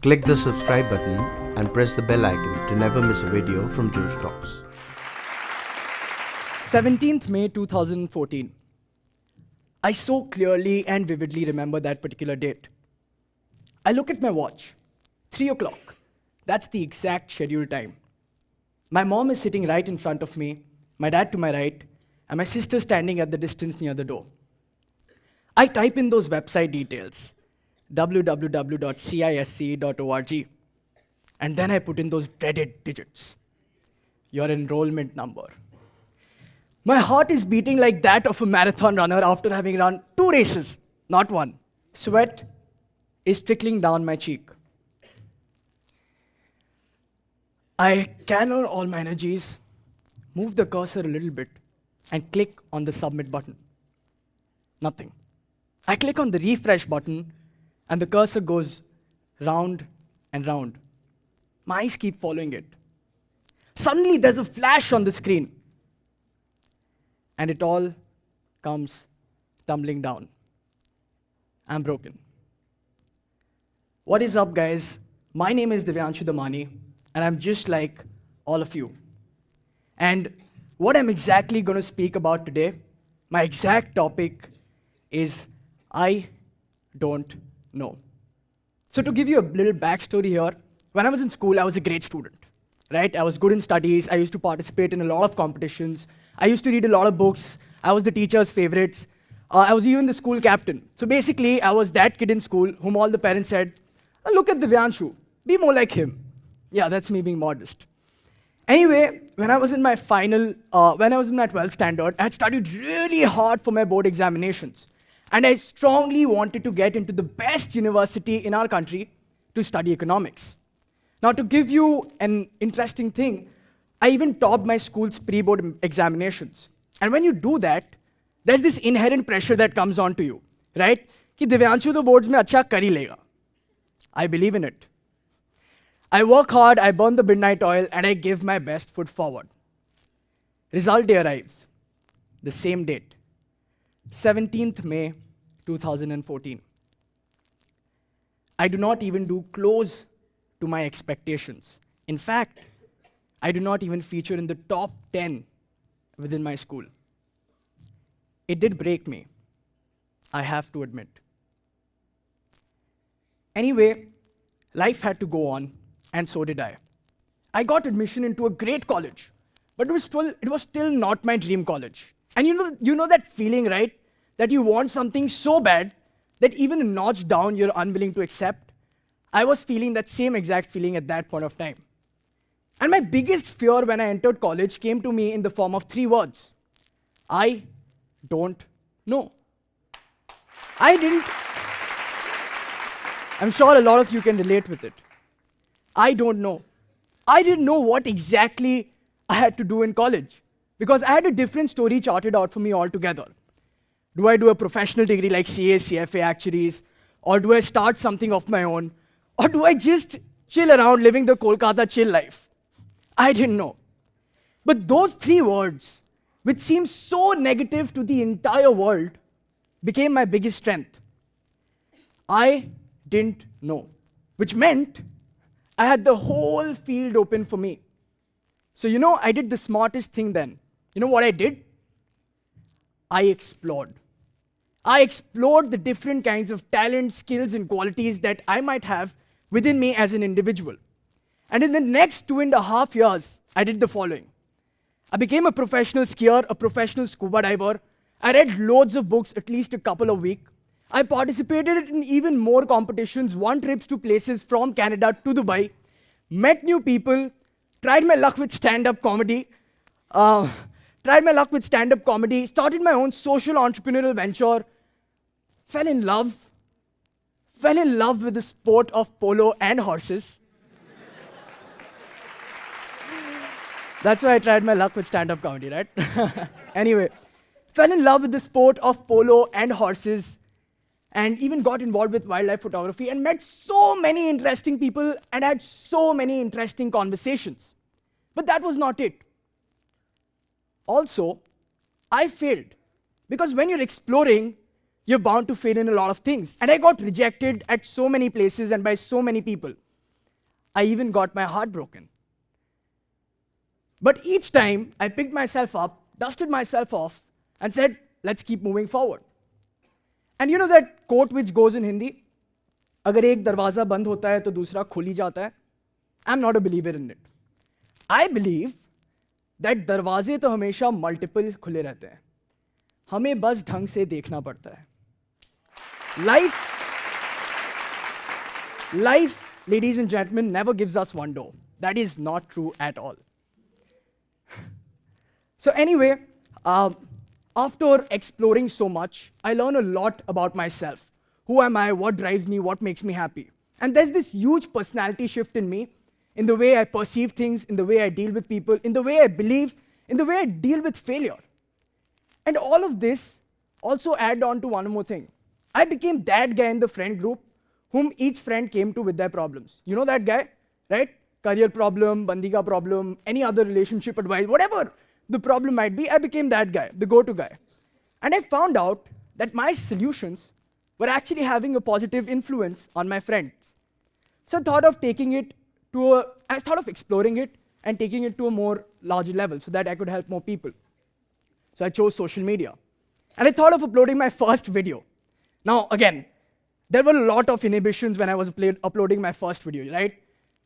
Click the subscribe button and press the bell icon to never miss a video from Josh Talks. 17th May 2014. I so clearly and vividly remember that particular date. I look at my watch, 3 o'clock. That's the exact scheduled time. My mom is sitting right in front of me, my dad to my right, and my sister standing at the distance near the door. I type in those website details, www.cisc.org, and then I put in those dreaded digits, your enrollment number. My heart is beating like that of a marathon runner after having run 2 races, not one. Sweat is trickling down my cheek. I channel all my energies, move the cursor a little bit, and click on the submit button. Nothing. I click on the refresh button, and the cursor goes round and round. My eyes keep following it. Suddenly, there's a flash on the screen, and it all comes tumbling down. I'm broken. What is up, guys? My name is Divyanshu Damani, and I'm just like all of you. And what I'm exactly going to speak about today, my exact topic is I don't know. So to give you a little backstory here, when I was in school, I was a great student, right? I was good in studies. I used to participate in a lot of competitions. I used to read a lot of books. I was the teacher's favorites. I was even the school captain. So basically, I was that kid in school whom all the parents said, look at Divyanshu, be more like him. Yeah, that's me being modest. Anyway, when I was in my 12th standard, I had studied really hard for my board examinations. And I strongly wanted to get into the best university in our country to study economics. Now, to give you an interesting thing, I even topped my school's pre-board examinations. And when you do that, there's this inherent pressure that comes onto you, right? Ki Divyanshu to boards mein acha kar hi lega. I believe in it. I work hard, I burn the midnight oil, and I give my best foot forward. Result day arrives. The same date. 17th May 2014. I do not even do close to my expectations. In fact, I do not even feature in the top 10 within my school. It did break me, I have to admit. Anyway, life had to go on, and so did I. I got admission into a great college, but it was still not my dream college. And you know that feeling, right? That you want something so bad that even a notch down you're unwilling to accept. I was feeling that same exact feeling at that point of time. And my biggest fear when I entered college came to me in the form of 3 words. I don't know. I'm sure a lot of you can relate with it. I don't know. I didn't know what exactly I had to do in college because I had a different story charted out for me altogether. Do I do a professional degree like CA, CFA, actuaries, or do I start something of my own, or do I just chill around living the Kolkata chill life? I didn't know. But those 3 words, which seemed so negative to the entire world, became my biggest strength. I didn't know, which meant I had the whole field open for me. So I did the smartest thing then. You know what I did? I explored. I explored the different kinds of talent, skills, and qualities that I might have within me as an individual. And in the next 2.5 years, I did the following. I became a professional skier, a professional scuba diver. I read loads of books, at least a couple a week. I participated in even more competitions, won trips to places from Canada to Dubai, met new people, tried my luck with stand-up comedy, started my own social entrepreneurial venture, fell in love with the sport of polo and horses. That's why I tried my luck with stand-up comedy, right? Anyway, fell in love with the sport of polo and horses, and even got involved with wildlife photography and met so many interesting people and had so many interesting conversations. But that was not it. Also, I failed because when you're exploring, you're bound to fail in a lot of things. And I got rejected at so many places and by so many people. I even got my heart broken. But each time, I picked myself up, dusted myself off, and said, let's keep moving forward. And you know that quote which goes in Hindi? अगर एक दरवाजा बंद होता है तो दूसरा खुल ही जाता है. I'm not a believer in it. I believe that दरवाजे तो हमेशा multiple खुले रहते हैं. हमें बस ढंग से देखना पड़ता है. Life, ladies and gentlemen, never gives us one door. That is not true at all. So anyway, after exploring so much, I learned a lot about myself. Who am I? What drives me? What makes me happy? And there's this huge personality shift in me, in the way I perceive things, in the way I deal with people, in the way I believe, in the way I deal with failure. And all of this also added on to one more thing. I became that guy in the friend group whom each friend came to with their problems. You know that guy, right? Career problem, bandika problem, any other relationship advice, whatever the problem might be, I became that guy, the go-to guy. And I found out that my solutions were actually having a positive influence on my friends. So I thought of exploring it and taking it to a more larger level so that I could help more people. So I chose social media. And I thought of uploading my first video. Now, again, there were a lot of inhibitions when I was uploading my first video, right?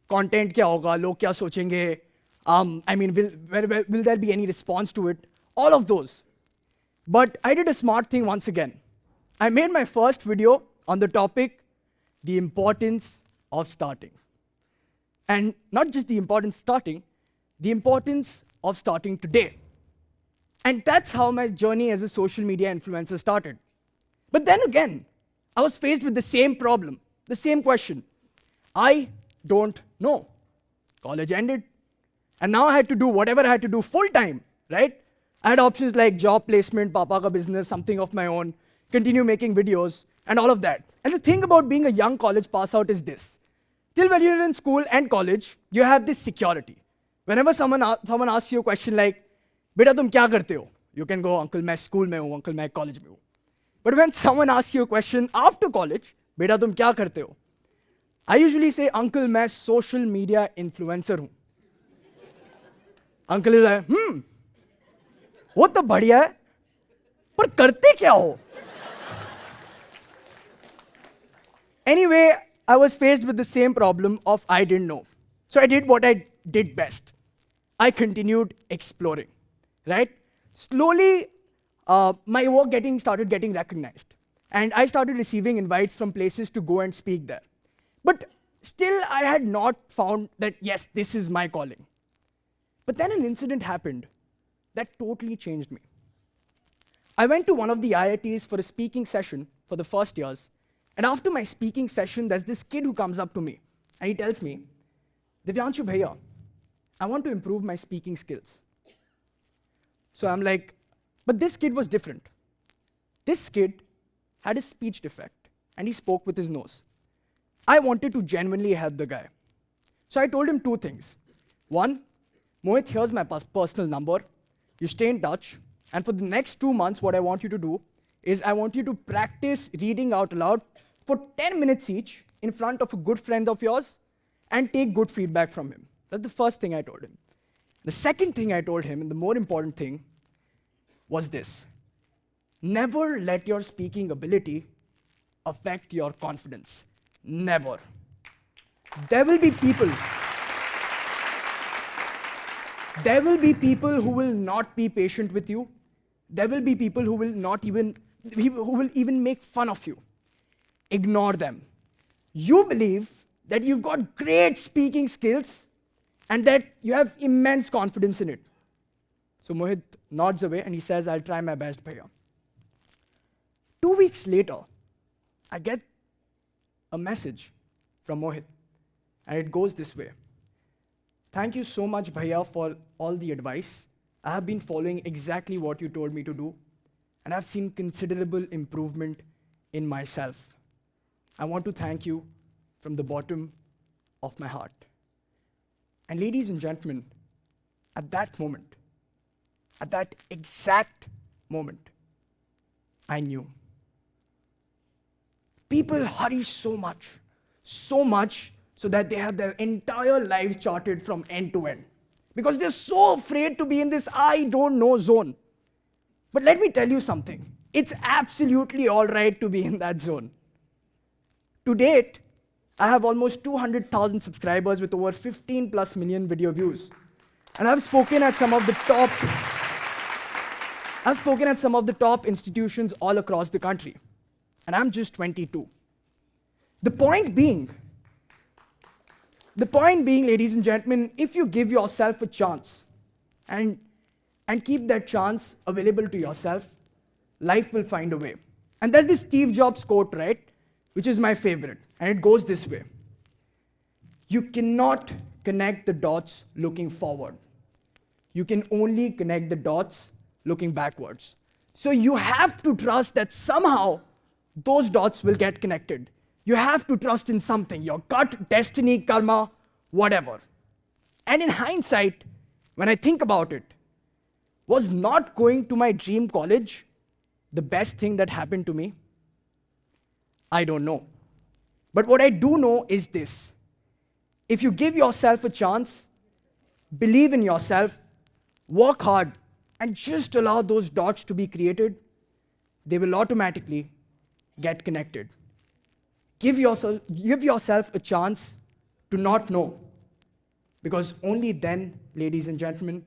Content kya hoga, log kya sochenge, will there be any response to it? All of those. But I did a smart thing once again. I made my first video on the topic, the importance of starting. And not just the importance of starting today. And that's how my journey as a social media influencer started. But then again, I was faced with the same problem, the same question. I don't know. College ended. And now I had to do whatever I had to do full time, right? I had options like job placement, papa ka business, something of my own, continue making videos, and all of that. And the thing about being a young college pass out is this. Till when you're in school and college, you have this security. Whenever someone asks you a question like, beta tum kya karte ho? You can go, uncle, main school mein hu, uncle, main college mein hu. But when someone asks you a question after college, beta tum kya karte ho? I usually say, uncle, main social media influencer hu. Uncle is like, वो तो बढ़िया है, पर करते क्या हो? Anyway, I was faced with the same problem of I didn't know. So I did what I did best. I continued exploring, right? Slowly, my work started getting recognized. And I started receiving invites from places to go and speak there. But still, I had not found that, yes, this is my calling. But then an incident happened that totally changed me. I went to one of the IITs for a speaking session for the first years. And after my speaking session, there's this kid who comes up to me. And he tells me, Divyanshu Bhaiya, I want to improve my speaking skills. So I'm like, but this kid was different. This kid had a speech defect, and he spoke with his nose. I wanted to genuinely help the guy. So I told him two things. One, Mohit, here's my personal number. You stay in touch. And for the next 2 months, what I want you to do is I want you to practice reading out loud for 10 minutes each in front of a good friend of yours and take good feedback from him. That's the first thing I told him. The second thing I told him, and the more important thing, was this. Never let your speaking ability affect your confidence. Never. There will be people who will not be patient with you. There will be people who will even make fun of you. Ignore them. You believe that you've got great speaking skills and that you have immense confidence in it. So Mohit nods away and he says, I'll try my best, Bhaiya. 2 weeks later, I get a message from Mohit, and it goes this way. Thank you so much, Bhaiya, for all the advice. I have been following exactly what you told me to do, and I've seen considerable improvement in myself. I want to thank you from the bottom of my heart. And ladies and gentlemen, at that moment, at that exact moment, I knew. People hurry so much so that they have their entire lives charted from end to end. Because they're so afraid to be in this I don't know zone. But let me tell you something. It's absolutely all right to be in that zone. To date, I have almost 200,000 subscribers with over 15 plus million video views. And I've spoken at some of the top institutions all across the country. And I'm just 22. The point being, ladies and gentlemen, if you give yourself a chance and keep that chance available to yourself, life will find a way. And there's this Steve Jobs quote, right? Which is my favorite. And it goes this way. You cannot connect the dots looking forward. You can only connect the dots looking backwards. So you have to trust that somehow those dots will get connected. You have to trust in something, your gut, destiny, karma, whatever. And in hindsight, when I think about it, was not going to my dream college the best thing that happened to me? I don't know. But what I do know is this. If you give yourself a chance, believe in yourself, work hard, and just allow those dots to be created, they will automatically get connected. Give yourself a chance to not know, because only then, ladies and gentlemen,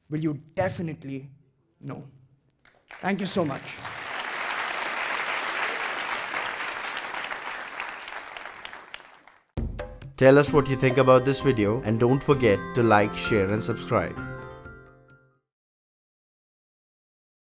will you definitely know. Thank you so much. Tell us what you think about this video and don't forget to like, share and subscribe.